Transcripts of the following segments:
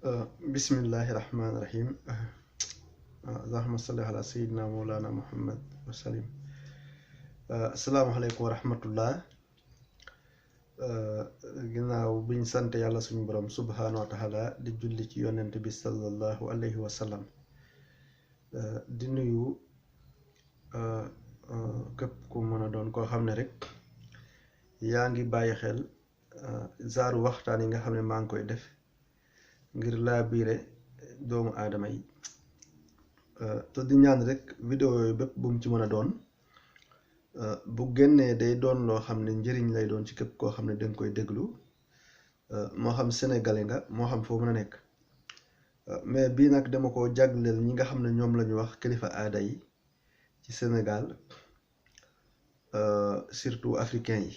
bismillahi rahmaani rahim. Allahumma salli ala sayyidina mawlana muhammad wa salim. Asalaamaaleykum wa rahmatullah. Ginnaaw biñ sant yàlla suñu borom subhanahu wa taala di julli ci yonent bi sallallahu alayhi wa sallam, di nuyu képp ku mën a doon koo xam ne rek yaa ngi bàyyi xel zaaru waxtaan yi nga xam ne maa ngi koy def ngir laa biire doomu aadama yi, te di ñaan rek vidéo yooyu bépp bu mu ci mën a doon bu génnee day doon loo xam ne njëriñ lay doon ci képp koo xam ne danga koy déglu, moo xam sénégalais nga moo xam foo mën a nekk. Mais bii nag dama ko jagleel ñi nga xam ne ñoom la ñu wax kilifa aada yi ci Sénégal, surtout africain yi,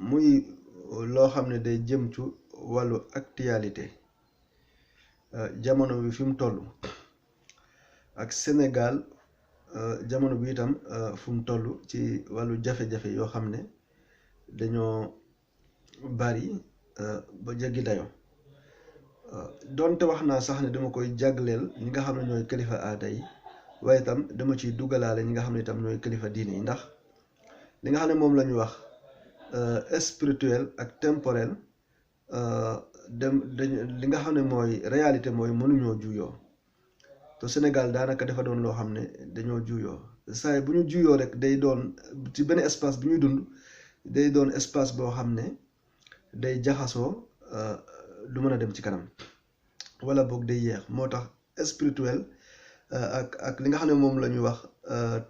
muy loo xam ne day jëm ci wàllu actualité, jamono bi fi mu toll ak Sénégal jamono bi itam fu mu toll ci wàllu jafe-jafe yoo xam ne dañoo bari ba jéggi dayo. Donte wax naa sax ne dama koy jagleel ñi nga xam ne ñooy kilifa aada yi, waaye itam dama ciy dugalaale ñi nga xam ne itam ñooy kilifa diine yi, ndax li nga xam ne moom la ñu wax spirituel ak temporel, li nga xam ne mooy réalité mooy mënuñoo juyoo. te Sénégal daanaka dafa doon loo xam ne dañoo juyoo saay bu ñu juyoo rek day doon ci benn espace bi ñuy dund, day doon espace boo xam ne day jaxasoo, du mën a dem ci kanam wala boog day yeex. moo tax spirituel ak li nga xam ne moom la ñuy wax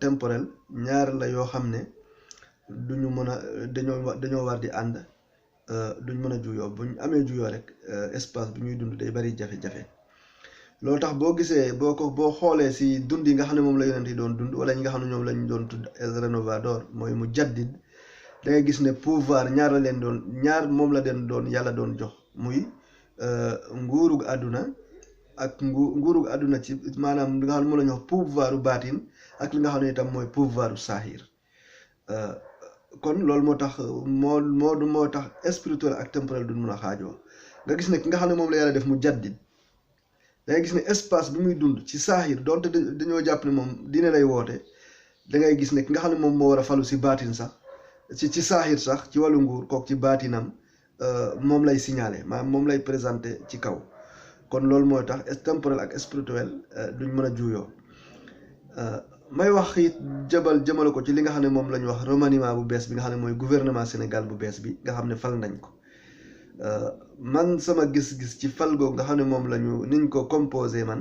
temporel, ñaar la yoo xam ne duñu mën a dañoo war di ànd, duñ mën a juyoo. buñ amee juyoo rek espace bi ñuy dund day bari jafe-jafe. loolu tax boo gisee boo xoolee si dund yi nga xam ne moom la yonent yi doon dund, wala ñi nga xam ne ñoom lañ doon tudd rénovador, mooy mu jaddid, da ngay gis ne pouvoir ñaar moom la doon yàlla doon jox, muy nguurug àdduna ak nguurug àdduna ci maanaam li nga xam ne moom la ñu wax pouvoiru baatin, ak li nga xam ne itam mooy pouvoiru saahir. kon loolu moo tax spirituel ak temporel duñ mën a xaajoo. nga gis ne ki nga xam ne moom la yàlla def mu jaddid, dangay gis ne espace bi muy dund ci saahir, donte dañoo jàpp ne moom diine lay woote, dangay gis ne ki nga xam ne moom moo war a falu si baatin sax, ci saahir sax ci wàllu nguur, kook ci baatinam moom lay signalé, maanaam moom lay présenté ci kaw. kon loolu mooy tax temporel ak spirituel duñ mën a juuyoo. may wax it jëmale ko ci li nga xam ne moom la ñu wax remaniement bu bees bi nga xam ne mooy gouvernement Sénégal bu bees bi nga xam ne fal nañ ko. man sama gis-gis ci fal googu nga xam ne moom niñ ko composé, man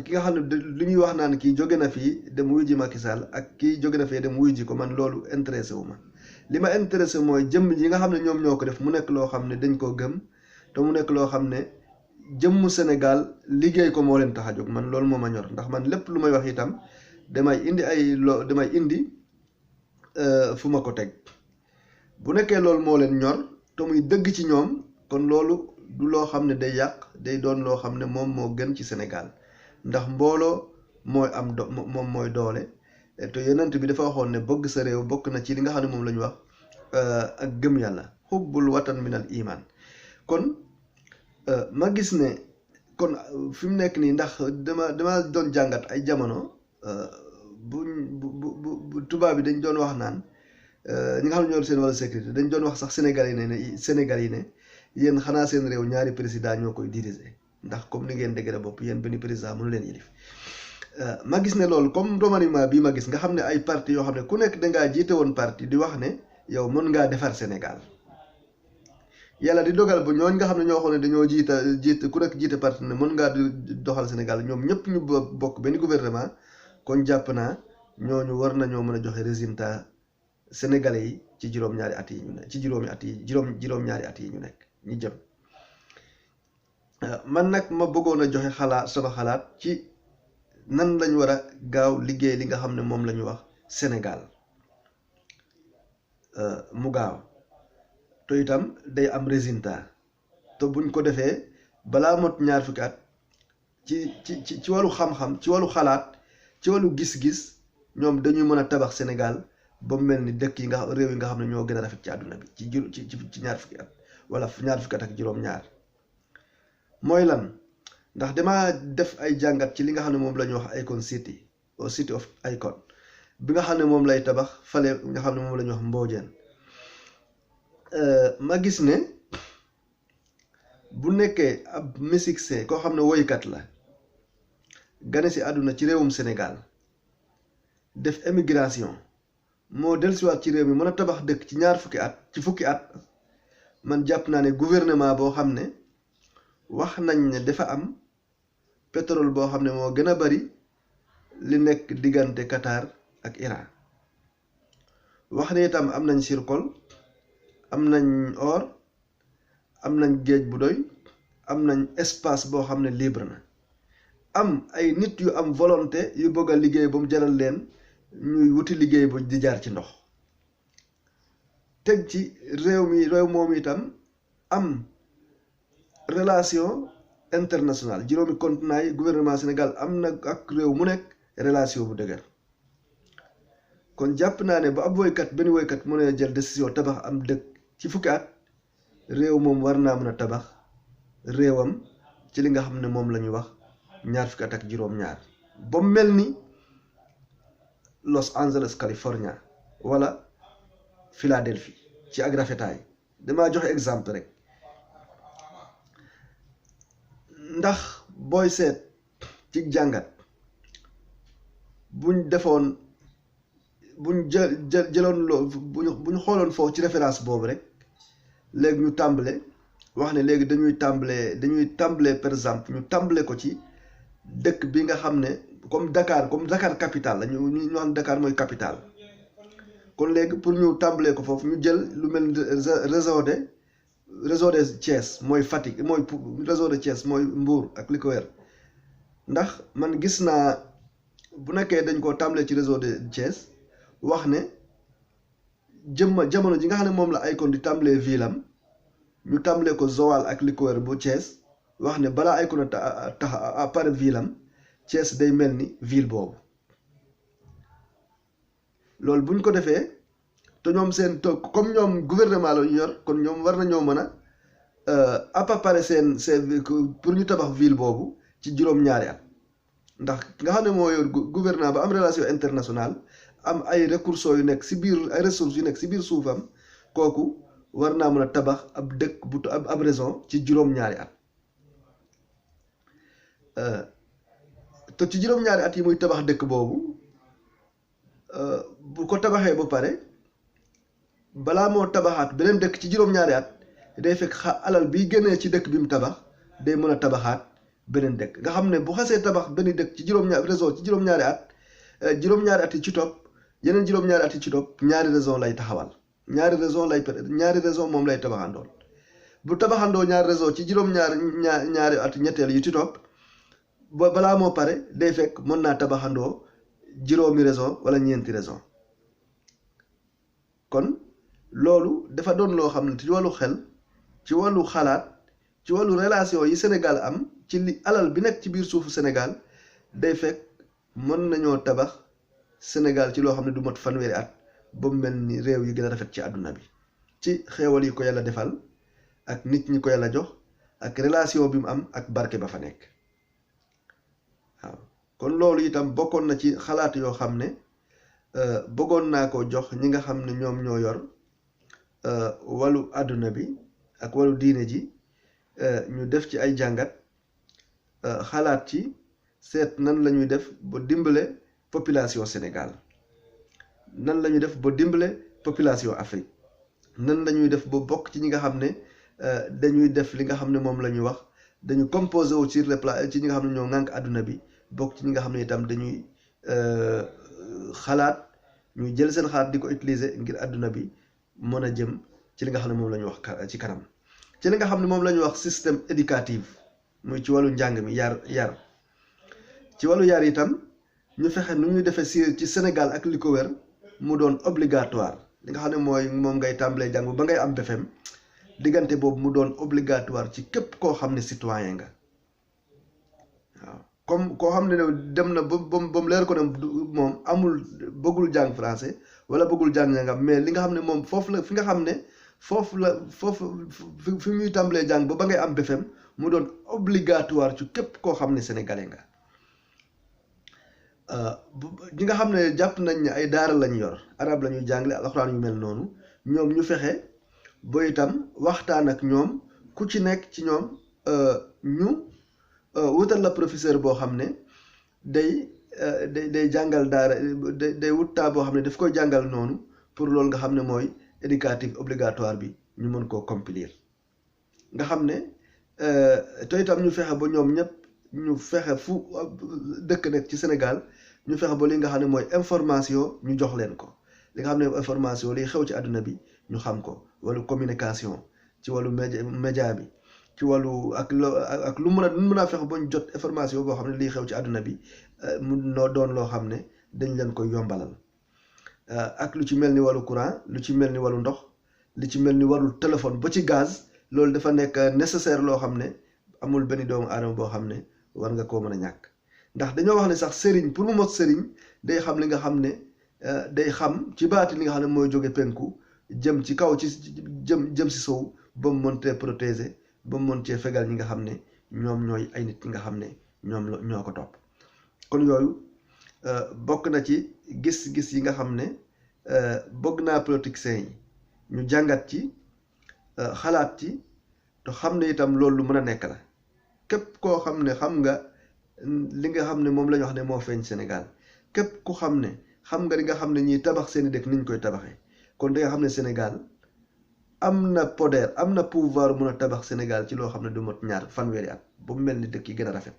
ki nga xam ne li ñuy wax naan kii jóge na fii dem wuy ji Macky Sall ak kii jóge na fii dem wuy ji ko, man loolu intéressé wu ma. li ma intéressé mooy jëmm yi nga xam ne ñoom ñoo ko def mu nekk loo xam ne dañ koo gëm, te mu nekk loo xam ne jëmmu Sénégal liggéey ko moo leen tax a jóg. man loolu moo ma ñor, ndax man lépp lu may wax itam damay indi fu ma ko teg. bu nekkee loolu moo leen ñor te muy dëgg ci ñoom, kon loolu du loo xam ne day yàq, day doon loo xam ne moom moo gën ci Sénégal, ndax mbooloo mooy moom mooy doole. te yonent bi dafa waxoon ne bëgg sa réew bokk na ci li nga xam ne moom la ñu wax ak gëm yàlla, xubbul watan minal iman. kon ma gis ne kon fi mu nekk nii, ndax dama doon jàngat ay jamono bu tubaab bi dañ doon wax naan, ñi nga xam ne ñoo seen wàllu sécurité dañ doon wax sax Sénégal yi ne yéen xanaa seen réew ñaari président ñoo koy diriger, ndax comme ni ngeen dëgg bopp yéen benn président mënu leen yilif. ma gis ne loolu comme remaniement bii ma gis, nga xam ne ay parti yoo xam ne ku nekk dangaa jiite woon parti di wax ne yow mën ngaa defar Sénégal. yàlla di dogal ba ñooñ nga xam ne ñoo xam ne dañoo jiite ku nekk jiite parti ne mën ngaa doxal Sénégal, ñoom ñëpp ñu bokk benn gouvernement. kon jàpp naa ñooñu war nañoo mën a joxe résultat Sénégalais yi ci juróom-ñaari at yi ñu nekk juróom-ñaari at yi ñu nekk ñu jëm. man nag ma bëggoon a joxe sama xalaat ci nan lañ war a gaaw liggéey li nga xam ne moom la ñu wax Sénégal mu gaaw te itam day am résultat, te buñ ko defee balaa mot ñaar fukki at ci wàllu xam-xam, ci wàllu xalaat, ci wàllu gis-gis, ñoom dañuy mën a tabax Sénégal ba mu mel ni dëkk réew yi nga xam ne ñoo gën a rafet ci àdduna bi ci ñaar fukki at. wala ñaar fukki at ak juróom-ñaar mooy lan ndax dama def ay jàngat ci li nga xam ne moom la ñuy wax Akon City au City of Akon bi nga xam ne moom lay tabax fale nga xam ne moom la ñuy wax Mbodiène ma gis ne bu nekkee ab musicien koo xam ne woykat la gane si àdduna ci réewum Sénégal def émigration moo dellusiwaat ci réew mi mën a tabax dëkk ci ñaar fukki at ci fukki at man jàpp naa ne gouvernement boo xam ne wax nañ ne dafa am pétrole boo xam ne moo gën a bari li nekk diggante Qatar ak Iran wax ne itam am nañ zircon am nañ or am nañ géej bu doy am nañ espace boo xam ne libre na am ay nit yu am volonté yu bëgg a liggéey ba mu jaral leen ñuy wuti liggéey bu di jaar ci ndox teg ci réew moom itam am relation internationale juróomi continent yi gouvernement Sénégal am na ak réew mu nekk relation bu dëgër kon jàpp naa ne ba ab woykat benn woykat mën a jël décision tabax am dëkk ci fukki at réew moom war naa mën a tabax réewam ci li nga xam ne moom la ñu wax ñaar fukki at ak juróom-ñaar ba mel ni Los Angeles California wala Philadelphie ci ak rafetaay damaa joxe exemple rek ndax booy seet ci jàngat buñ defoon buñ jëloon loo buñ xooloon foofu ci référence boobu rek léegi ñu tàmbale wax ne léegi dañuy tàmbale par exemple ñu tàmbale ko ci dëkk bi nga xam ne comme Dakar capitale la ñu xam Dakar mooy capitale kon léegi pour ñu tàmbalee ko foofu ñu jël lu mel ni réseau de Thiès mooy Fatick mooy réseau de Thiès mooy Mbour ak li ko wër ndax man gis naa bu nekkee dañ koo tàmbalee ci réseau de Thiès wax ne jamono ji nga xam ne moom la Akon di tàmbalee ville am ñu tàmbalee ko Joal ak li ko wër bu Thiès wax ne balaa Akon a tax à part ville am Thiès day mel ni ville boobu loolu buñ ko defee te ñoom seen toog comme ñoom gouvernement la ñu yor kon ñoom war nañoo mën a accaparer seen pour ñu tabax ville boobu ci juróom-ñaari at ndax nga xam ne moo yor gouvernement ba am relation internationale am ay ressources yu nekk si biir ay ressources yu nekk si biir suufam kooku war naa mën a tabax ab dëkk bu ab raison ci juróom-ñaari at te ci juróom-ñaari at yi muy tabax dëkk boobu bu ko tabaxee ba pare balaa moo tabaxaat beneen dëkk ci juróom-ñaari at day fekk alal biy génnee ci dëkk bi mu tabax day mën a tabaxaat beneen dëkk nga xam ne bu xasee tabax benn dëkk ci réseau ci juróom-ñaari at juróom-ñaari at yi ci topp yeneen juróom-ñaari at yi ci topp ñaari raison lay taxawal ñaari raison moom lay tabaxandool bu tabaxandoo ñaari raison ci juróom-ñaari at ñetteel yi ci topp balaa moo pare day fekk mën naa tabaxandoo juróomi raison wala ñeenti raison kon loolu dafa doon loo xam ne ci wàllu xel ci wàllu xalaat ci wàllu relation yi Sénégal am ci li alal bi nekk ci biir suufu Sénégal day fekk mën nañoo tabax Sénégal ci loo xam ne du mot fanweeri at ba mu mel ni réew yi gën a rafet ci àdduna bi ci xeewal yi ko yàlla defal ak nit ñi ko yàlla jox ak relation bi mu am ak barke ba fa nekk waaw kon loolu itam bokkoon na ci xalaat yoo xam ne bëggoon naa ko jox ñi nga xam ne ñoom ñoo yor wàllu àdduna bi ak wàllu diine ji ñu def ci ay jàngat xalaat ci seet nan la ñuy def ba dimbale population Sénégal nan la ñuy def ba dimbale population Afrique nan la ñuy def ba bokk ci ñi nga xam ne dañuy def li nga xam ne moom la ñuy wax dañu composé wu sur le plan ci ñi nga xam ne ñoo ŋànk àdduna bi bokk ci ñi nga xam ne itam dañuy xalaat ñuy jël seen xalaat di ko utiliser ngir àdduna bi mën a jëm ci li nga xam ne moom la ñuy wax ci kanam ci li nga xam ne moom la ñuy wax système éducatif muy ci wàllu njàng mi yar ci wàllu yar itam ñu fexe nu ñuy defee ci Sénégal ak li ko wér mu doon obligatoire li nga xam ne mooy moom ngay tàmbalee jàng ba ngay am BFEM diggante boobu mu doon obligatoire ci képp koo xam ne citoyen nga waaw comme koo xam ne dem na ba mu leer ko ne moom amul bëggul jàng français wala bëggul jàng nga mais li nga xam ne moom foofu la fi nga xam ne foofu fi muy tàmbalee jàng ba ngay am BFEM mu doon obligatoire ci képp koo xam ne sénégalais nga. ñi nga xam ne jàpp nañ ne ay daara lañ yor arab la ñuy jàngale alxuraan yu mel noonu ñoom ñu fexe ba itam waxtaan ak ñoom ku ci nekk ci ñoom ñu wutal la professeur boo xam ne day jàngal daara day wut taa boo xam ne daf koy jàngal noonu pour loolu nga xam ne mooy éducatif obligatoire bi ñu mën koo accomplir nga xam ne te itam ñu fexe ba ñoom ñëpp ñu fexe fu dëkk nekk ci Sénégal ñu fexe ba li nga xam ne mooy information ñu jox leen ko li nga xam ne information liy xew ci àdduna bi ñu xam ko wàllu communication ci wàllu média bi ci wàllu ak lu mën a fexe ba ñu jot information boo xam ne liy xew ci àdduna bi mu noo doon loo xam ne dañ leen koy yombalal ak lu ci mel ni wàllu courant lu ci mel ni wàllu ndox lu ci mel ni wàllu téléphone ba ci gaz loolu dafa nekk nécessaire loo xam ne amul benn doomu aadama boo xam ne war nga koo mën a ñàkk ndax dañoo wax ne sax sëriñ pour mu mot sëriñ day xam li nga xam ne day xam ci baati li nga xam ne mooy jóge penku jëm ci kaw ci jëm si sow ba mu mën tee protéger ba mu mën cee fegal ñi nga xam ne ñoom ñooy ay nit ñi nga xam ne ñoo ko topp kon yooyu bokk na ci gis-gis yi nga xam ne bëgg naa politiciens yi ñu jàngat ci xalaat ci te xam ne itam loolu lu mën a nekk la képp koo xam ne xam nga li nga xam ne moom la ñu wax ne moo feeñ Sénégal képp ku xam ne xam nga li nga xam ne ñiy tabax seeni dëkk niñ koy tabaxee kon da nga xam ne Sénégal am na poder am na pouvoir mun a tabax Sénégal ci loo xam ne du mot fanweeri at ba mu mel ni dëkk yi gën a rafet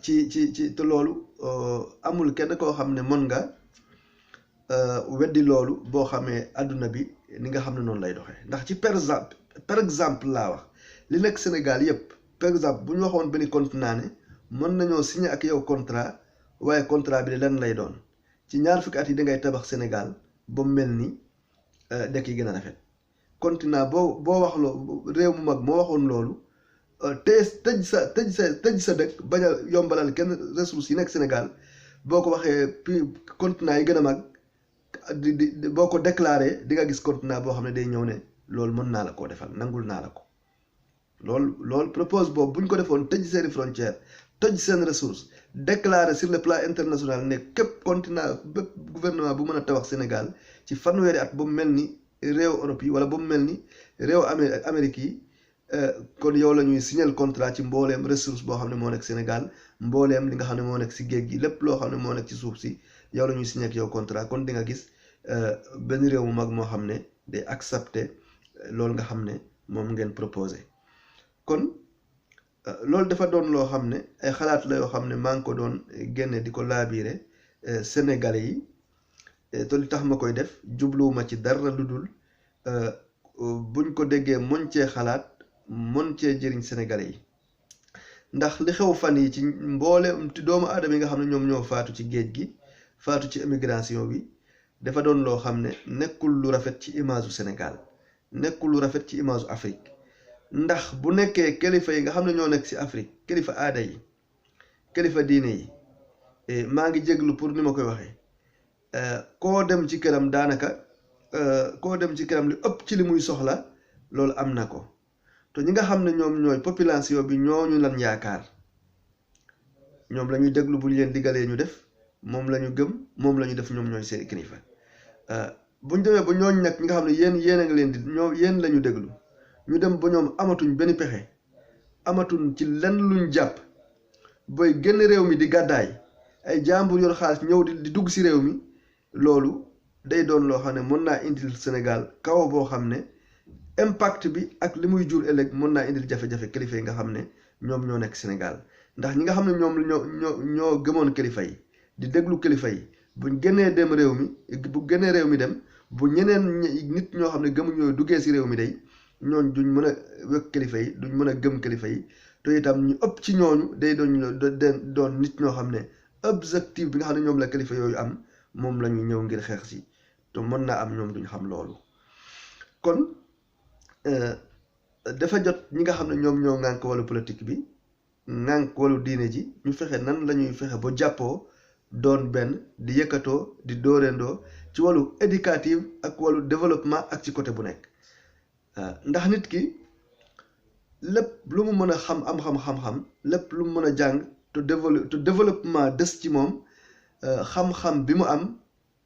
ci te loolu amul kenn koo xam ne mën nga weddi loolu boo xamee àdduna bi ni nga xam ne noonu lay doxee ndax ci par exemple laa wax li nekk Sénégal yépp par exemple bu ñu waxoon benn continent ne mën nañoo signé ak yow contrat waaye contrat bi de lan lay doon ci 20 fukki at yi dangay tabax Sénégal ba mu mel ni dëkk yi gën a rafet continent boo wax loo réew mu mag moo waxoon loolu tëj sa dëkk bañ a yombalal kenn ressources yi nekk Sénégal boo ko waxee puis continent yi gën a mag boo ko déclaré di nga gis continent boo xam ne day ñëw ne loolu mën naa la koo defal nangul naa la ko loolu propose boobu bu ñu ko defoon tëj seeni frontière tëj seen ressource déclaré sur le plan international ne képp continent bépp gouvernement bu mën a tabax Sénégal ci fanweeri at ba mu mel ni réew Europe yi wala ba mu mel ni réew Amérique yi kon yow la ñuy signer contrat ci mbooleem ressource boo xam ne moo nekk Sénégal mbooleem li nga xam ne moo nekk si géej gi lépp loo xam ne moo nekk ci suuf si yow la ñuy signer ak yow contrat kon di nga gis benn réew mu mag moo xam ne day accepter loolu nga xam ne moom ngeen proposé kon loolu dafa doon loo xam ne ay xalaat la yoo xam ne maa ngi ko doon génne di ko laabiire Sénégalais yi te li tax ma koy def jubluwuma ci dara lu dul buñ ko déggee mën cee xalaat mën cee jëriñ Sénégalais yi ndax li xew fan yi ci mboole doomu aadama yi nga xam ne ñoom ñoo faatu ci géej gi faatu ci immigration bi dafa doon loo xam ne nekkul lu rafet ci image u Sénégal nekkul lu rafet ci image u Afrique ndax bu nekkee kilifa yi nga xam ne ñoo nekk ci Afrique kilifa aada yi kilifa diine yi maa ngi jéglu pour ni ma koy waxee koo dem ci këram daanaka koo dem ci këram li ëpp ci li muy soxla loolu am na ko te ñi nga xam ne ñoom ñooy population bi ñooñu lan yaakaar ñoom la ñuy déglu bu ñu leen diggalee ñu def moom la ñu gëm moom la ñu def ñoom ñooy seen kilifa buñ demee ba ñooñ nag ñi nga xam ne yéen a ngi leen di ñoom yéen la ñu déglu ñu dem ba ñoom amatuñ benn pexe amatuñ ci lenn luñ jàpp booy génn réew mi di gàddaay ay jàmbur yor xaalis ñëw di dugg si réew mi loolu day doon loo xam ne mën naa indil Sénégal kaw boo xam ne impact bi ak li muy jur ëllëg mën naa indil jafe-jafe kilifa yi nga xam ne ñoom ñoo nekk Sénégal ndax ñi nga xam ne ñoom ñoo gëmoon kilifa yi di déglu kilifa yi buñ génnee dem réew mi bu génnee réew mi dem bu ñeneen nit ñoo xam ne gëmuñ ñooy duggee si réew mi day ñooñ duñ mën a wekk kilifa yi duñ mën a gëm kilifa yi te itam ñu ëpp ci ñooñu day doon nit ñoo xam ne objectif bi nga xam ne ñoom la kilifa yooyu am moom la ñu ñëw ngir xeex si te mën naa am ñoom duñ xam loolu kon dafa jot ñi nga xam ne ñoom ñoo ŋànk wàllu politique bi ŋànk wàllu diine ji ñu fexe nan la ñuy fexe ba jàppoo doon benn di yëkkatoo di dóorendoo ci wàllu éducative ak wàllu développement ak ci côté bu nekk ndax nit ki lépp lu mu mën a am xam-xam lépp lu mu mën a jàng te développement des ci moom xam-xam bi mu am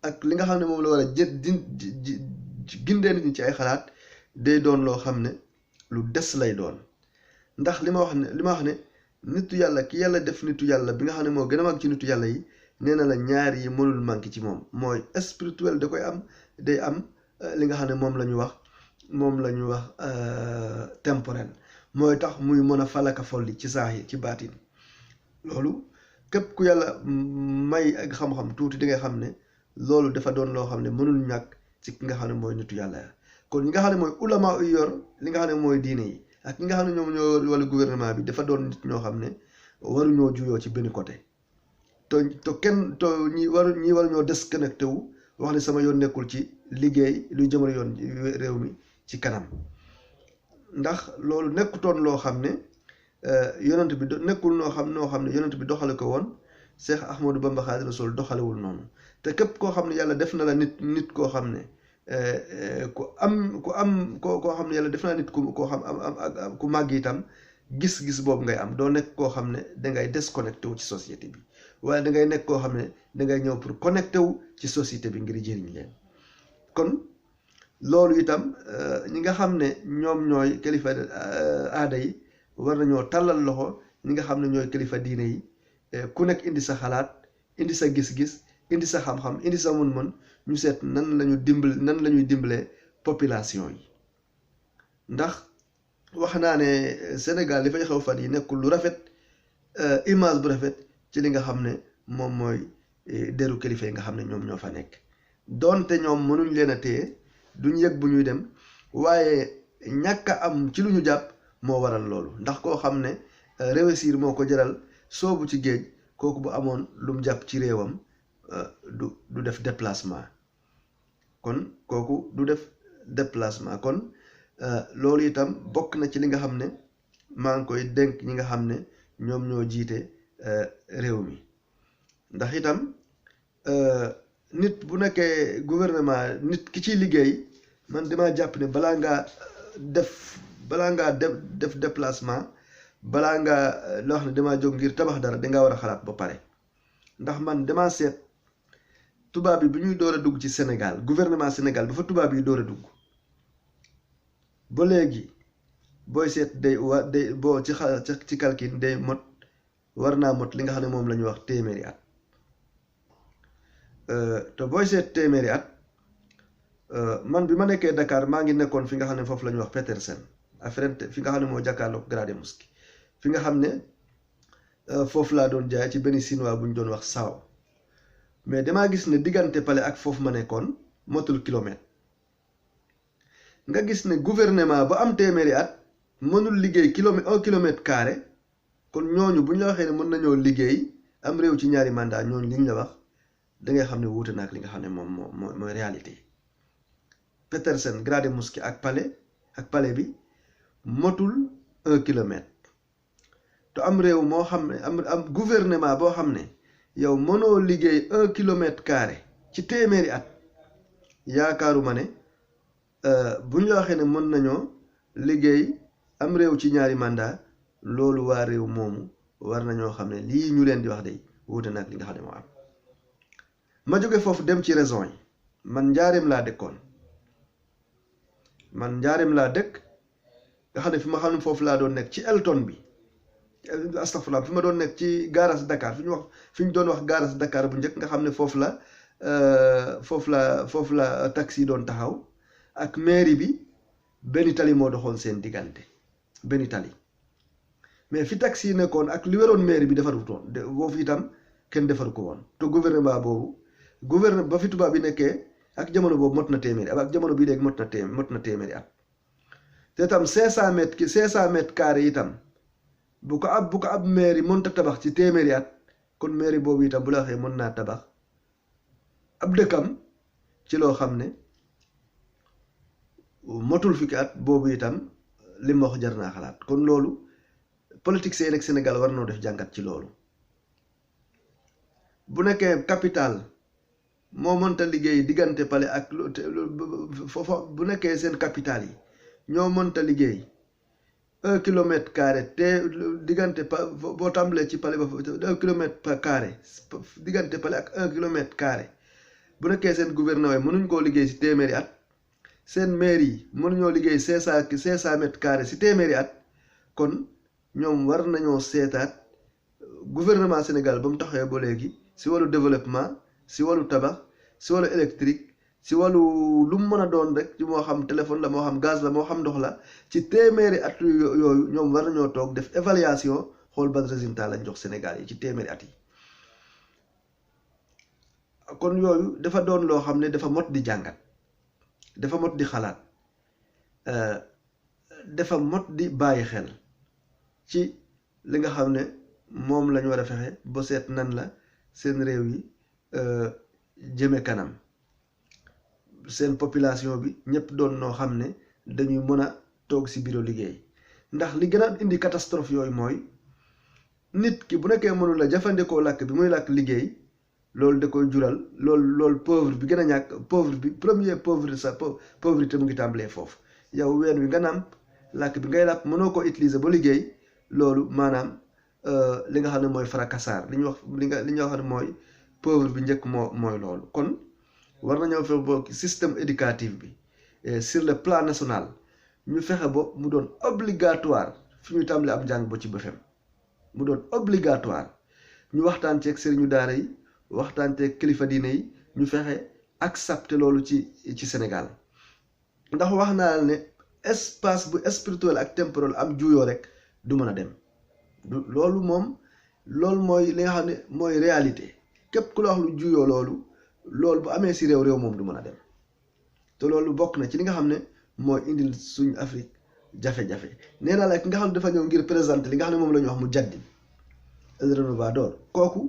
ak li nga xam ne moom la war a gindee nit ñi ci ay xalaat day doon loo xam ne lu des lay doon ndax li ma wax ne nitu yàlla ki yàlla def nitu yàlla bi nga xam ne moo gën a mag ci nitu yàlla yi nee na la ñaar yi mënul manqué ci moom mooy spirituel da koy am day am li nga xam ne moom la ñu wax temporel mooy tax muy mën a falaka folli ci saahir ci baatin loolu képp ku yàlla may ak xam-xam tuuti di nga xam ne loolu dafa doon loo xam ne mënul ñàkk ci ki nga xam ne mooy nitu yàlla kon ñi nga xam ne mooy ulama yu yor li nga xam ne mooy diine yi ak ñi nga xam ne ñoom ñoo yor wala gouvernement bi dafa doon nit ñoo xam ne waruñoo juyoo ci benn côté ñi waruñoo disconnecté wu wax ne sama yoon nekkul ci liggéey luy jëmale yoon réew mi ci kanam ndax loolu nekkutoon loo xam ne yonent bi nekkul noo xam ne yonent bi doxale ko woon Cheikh Ahmadou Bamba Khadimu Rasul doxalewul noonu te képp koo xam ne yàlla def na la nit koo xam ne koo xam ne yàlla def na la nit koo xam am ku màgg itam gis-gis boobu ngay am doo nekk koo xam ne dangay déconnecté wu ci société bi waaye dangay nekk koo xam ne dangay ñëw pour connecté wu ci société bi ngir jëriñ leen kon loolu itam ñi nga xam ne ñoom ñooy kilifa aada yi war nañoo tàllal loxo ñi nga xam ne ñooy kilifa diine yi ku nekk indi sa xalaat indi sa gis-gis indi sa xam-xam indi sa mën-mën ñu seet nan la ñuy dimbalee population yi ndax wax naa ne Sénégal li fay xew fan yi nekkul lu rafet image bu rafet ci li nga xam ne moom mooy deru kilifa yi nga xam ne ñoom ñoo fa nekk doonte ñoom mënuñ leen a téye duñ yëg bu ñuy dem waaye ñàkk a am ci lu ñu jàpp moo waral loolu ndax koo xam ne réussir moo ko jaral soobu ci géej kooku bu amoon lu mu jàpp ci réewam du def déplacement kon kooku du def déplacement kon loolu itam bokk na ci li nga xam ne maa ngi koy dénk ñi nga xam ne ñoom ñoo jiite réew mi ndax itam nit bu nekkee gouvernement nit ki ciy liggéey man dama jàpp ne balaa ngaa def déplacement balaa ngaa loo xam ne dama jóg ngir tabax dara dangaa war a xalaat ba pare ndax man dama seet tubaab bi bu ñuy door a dugg ci Sénégal gouvernement Sénégal ba fa tubaab yi door a dugg ba léegi booy seet boo ci calcul day war naa mot li nga xam ne moom la ñuy wax téeméeri at te booy seet téeméeri at man bi ma nekkee Dakar maa ngi nekkoon fi nga xam ne foofu la ñuy wax Petersen fi nga xam ne moo jàkkaarloog Grade Mosquée fi nga xam ne foofu laa doon jaay ci benn Chinois bu ñu doon wax Sao mais damaa gis ne diggante pale ak foofu ma nekkoon motul kilomètre nga gis ne gouvernement ba am téeméeri at mënul liggéey 1 kilomètre carré kon ñooñu bu ñu la waxee ne mën nañoo liggéey am réew ci ñaari mandat ñooñu li ñu la wax da ngay xam ne wuute na ak li nga xam ne moom mooy réalité Petersen Grade Mosquée ak palais bi motul 1 kilomètre te am réew moo xam ne am gouvernement boo xam ne yow mënoo liggéey 1 kilomètre carré ci téeméeri at yaakaaruma ne bu ñu la waxee ne mën nañoo liggéey am réew ci ñaari mandat loolu waa réew moomu war nañoo xam ne lii ñu leen di wax de wuute nag li nga xam ne moo am ma jóge foofu dem ci raison yi man njaareem laa dëkk nga xam ne fi ma xam ne foofu laa doon nekk ci Elton bi astafurlah fi ma doon nekk ci garage Dakar fi ñu doon wax garage Dakar bu njëkk nga xam ne foofu la taxi doon taxaw ak mairie bi benn tali moo doxoon seen diggante benn tali mais fi taxi yi nekkoon ak li waroon mairie bi defarutoon boofu itam kenn defaru ko woon te gouvernement ba fi tubaab bi nekkee ak jamono boobu mot na téeméeri ak jamono bii léegi mot na téeméeri at te itam 500 mètres carrés itam bu ko ab mairie mënta tabax ci téeméeri at kon mairie boobu itam bu la waxee mën naa tabax ab dëkkam ci loo xam ne motul fukki at boobu itam li ma wax jar naa xalaat kon loolu politique see nekk Sénégal war noo def jàngat ci loolu bu nekkee capital moo mënta liggéey diggante pale ak foofa bu nekkee seen capital yi ñoo mënta liggéey 1 kilomètre carré te diggante boo tàmbalee ci pale ba 1 kilomètre carré diggante pale ak 1 kilomètre carré bu nekkee seen gouvernement mënuñ koo liggéey si téeméeri at seen maire yi mënuñoo liggéey 500 mètres carré si téeméeri at kon ñoom war nañoo seetaat gouvernement Sénégal ba mu taxawee ba léegi si wàllu développement si wàllu tabax si wàllu électrique si wàllu lu mu mën a doon rek ci moo xam téléphone la moo xam gaz la moo xam ndox la ci téeméeri at yooyu ñoom war nañoo toog def évaluation xool ban résultat lañ jox Sénégal yi ci téeméeri at yi kon yooyu dafa doon loo xam ne dafa mot di jàngat dafa mot di xalaat dafa mot di bàyyi xel ci li nga xam ne moom lañ war a fexe ba seet nan la seen réew yi jëme kanam seen population bi ñëpp doon noo xam ne dañuy mën a toog si bureau liggéey ndax li gën a indi catastrophe yooyu mooy nit ki bu nekkee mënul la jëfandikoo làkk bi muy làkk liggéey loolu da koy jural loolu pauvre bi gën a ñàkk pauvre bi premier pauvreté mu ngi tàmbalee foofu yow ween wi nga nàmp làkk bi ngay làkk mënoo ko utiliser ba liggéey loolu maanaam li nga xam ne mooy fracassar li ñuy wax ne mooy pauvre bi njëkk mooy loolu kon war nañoo fexe ba système éducatif bi sur le plan national ñu fexe ba mu doon obligatoire fi ñu tàmbalee am njàng ba ci BFEM mu doon obligatoire ñu waxtaan ceeg sëriñu daara yi waxtaan ceeg kilifa diine yi ñu fexe accepter loolu ci Sénégal ndax wax naa ne espace bu spirituel ak temporel am juyoo rek du mën a dem loolu mooy li nga xam ne mooy réalité képp ku la wax lu juyoo loolu bu amee si réew moom du mën a dem te loolu bokk na ci li nga xam ne mooy indil suñu Afrique jafe-jafe nee naa la ki nga xam ne dafa ñëw ngir présenter li nga xam ne moom la ñu wax mu jaddi El Renovador kooku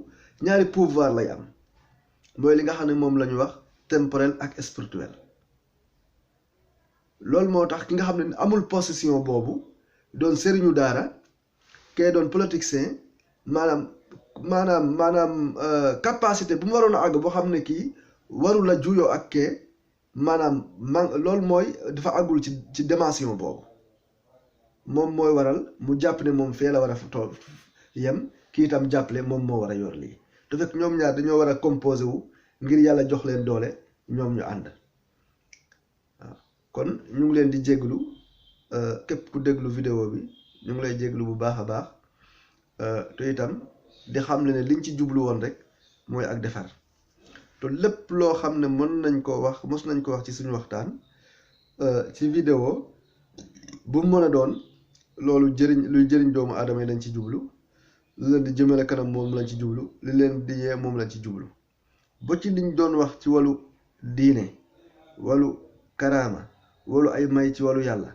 ñaari pouvoir lay am mooy li nga xam ne moom la ñu wax temporel ak spirituel loolu moo tax ki nga xam ne amul possession boobu doon sëriñu daara kee doon politicien maanaam capacité bu mu waroon a àgg boo xam ne kii warul la juyoo ak kee loolu mooy dafa àggul ci dimension boobu moom mooy waral mu jàpp ne moom fee la war a tool yem kii itam jàppale moom moo war a yor lii te fekk ñoom ñaar dañoo war a composé wu ngir yàlla jox leen doole ñoom ñu ànd waaw kon ñu ngi leen di jéglu képp ku déglu vidéo bi ñu ngi lay jéglu bu baax a baax te itam di xam ne liñ ci jublu woon rek mooy ak defar te lépp loo xam ne mos nañ ko wax ci suñu waxtaan ci vidéo bu mu mën a doon loolu luy jëriñ doomu aadama yi lañ ci jublu lu leen di jëmale kanam moom lañ ci jublu li leen di yee moom lañ ci jublu ba ci liñ doon wax ci wàllu diine wàllu karaama wàllu ay may ci wàllu yàlla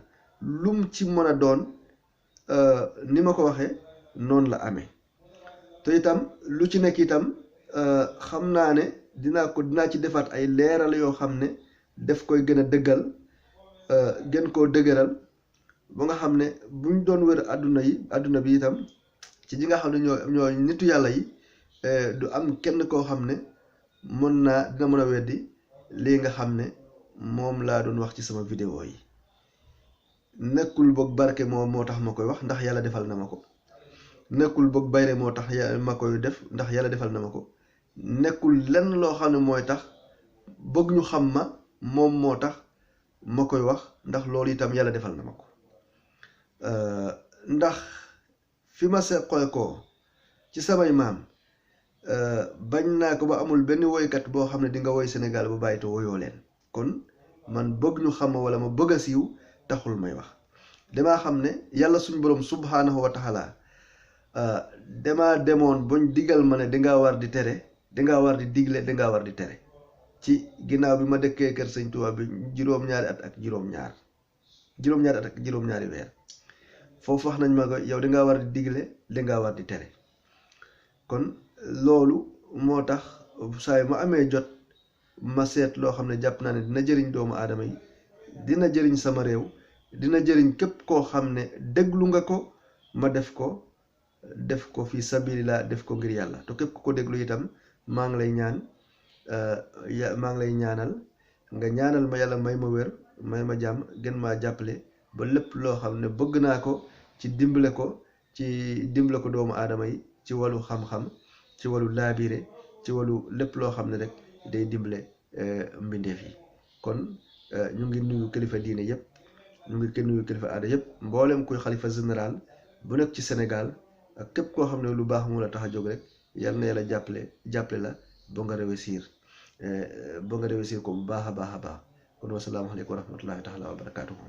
lum ci mën a doon ni ma ko waxee noonu la amee te itam lu ci nekk itam xam naa ne dinaa ci defaat ay leeral yoo xam ne daf koy gën a dëggal gën koo dëgëral ba nga xam ne buñ doon wër àdduna bi itam ci ñi nga xam ne ñoo nitu yàlla yi du am kenn koo xam ne dina mën a weddi lii nga xam ne moom laa doon wax ci sama vidéo yi nekkul boog barke moo tax ma koy wax ndax yàlla defal na ma ko nekkul boog bayre moo tax ma koy def ndax yàlla defal na ma ko nekkul lenn loo xam ne mooy tax bëgg ñu xam ma moom moo tax ma koy wax ndax loolu itam yàlla defal na ma ko ndax fi ma seqoy ko ci samay maam bañ naa ko ba amul benn woykat boo xam ne di nga woy Sénégal ba bàyyi te woyoo leen kon man bëgg ñu xam ma wala ma bëgg a siiw taxul may wax damaa xam ne yàlla suñu borom subhaanahu wa taala damaa demoon bañ digal ma ne dangaa war di tere dangaa war di digle dangaa war di tere ci ginnaaw bi ma dëkkee kër sëñ Tuubaa bi juróom-ñaari at ak juróom-ñaari weer foofu wax nañ ma ko yow dangaa war di digle dangaa war di tere kon loolu moo tax saa yu ma amee jot ma seet loo xam ne jàpp naa ne dina jëriñ doomu aadama yi dina jëriñ sama réew dina jëriñ képp koo xam ne déglu nga ko ma def ko fi sabilillah def ko ngir yàlla te képp ku ko déglu itam maa ngi lay ñaan maa ngi lay ñaanal nga ñaanal ma yàlla may ma wér may ma jàmm gën maa jàppale ba lépp loo xam ne bëgg naa ko ci dimbale ko doomu aadama yi ci wàllu xam-xam ci wàllu laabire ci wàllu lépp loo xam ne rek day dimbale mbindeef yi. kon ñu ngi nuyu kilifa diine yëpp ñu ngi nuyu kilifa aada yëpp mboolem kuy xalifa général bu nekk ci Sénégal ak képp koo xam ne lu baax mu la tax a jóg rek yal na yàlla jàppale la ba nga réussir ko bu baax a baax kon wasalaamaaleykum wa rahmatullahi taala wa barakaatuhu.